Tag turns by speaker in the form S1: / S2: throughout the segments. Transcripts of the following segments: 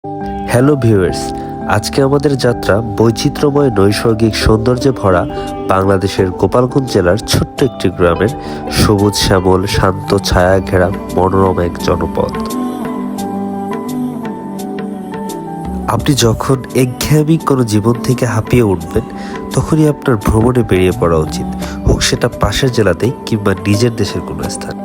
S1: Hello viewers, আজকে আমাদের যাত্রা বৈচিত্র্যময় নৈসর্গিক সৌন্দর্যে ভরা বাংলাদেশের গোপালগঞ্জ জেলার ছোট্ট একটি গ্রামের সবুজ শ্যামল শান্ত ছায়া ঘেরা মনোরম এক জনপদ। আপনি যখন একঘেয়েমি কোনো জীবন থেকে হাঁপিয়ে উঠবেন, তখনই আপনার ভ্রমণে বেরিয়ে পড়া উচিত, হোক সেটা পাশের জেলাতেই কিংবা নিজের দেশের কোনো স্থান।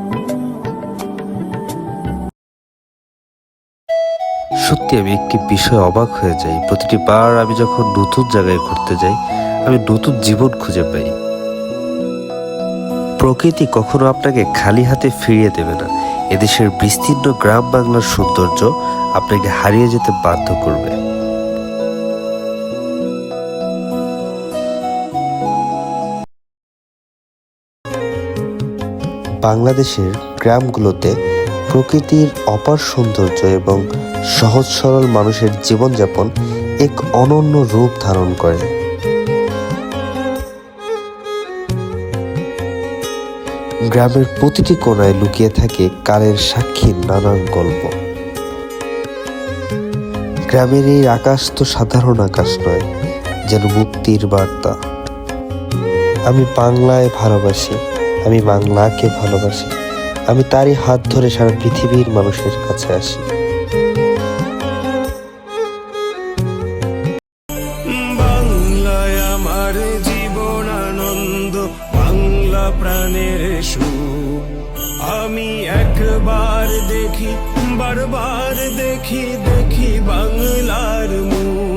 S1: সত্যি আমি একটি বিষয় অবাক হয়ে যাই, প্রতিটি বার আমি যখন নতুন জায়গায় ঘুরতে যাই, আমি নতুন জীবন খুঁজে পাই। প্রকৃতি কখনো আপনাকে খালি হাতে ফিরিয়ে দেবে না। এদেশের বিস্তীর্ণ গ্রাম বাংলার সৌন্দর্য আপনাকে হারিয়ে যেতে বাধ্য করবে। বাংলাদেশের গ্রামগুলোতে প্রকৃতির অপার সৌন্দর্য এবং সহজ সরল মানুষের জীবনযাপন এক অনন্য রূপ ধারণ করে। গ্রামের প্রতিটি কোণায় লুকিয়ে থাকে কালের সাক্ষী নানান গল্প। গ্রামের এই আকাশ তো সাধারণ আকাশ নয়, যেন মুক্তির বার্তা। আমি বাংলায় ভালোবাসি, আমি বাংলাকে ভালোবাসি, আমি তারই হাত ধরে সারা পৃথিবীর মানুষের কাছে আসি।
S2: বাংলায় আমার জীবন আনন্দ, বাংলা প্রাণের সুখ। আমি একবার দেখি, বারবার দেখি, দেখি বাংলার মুখ।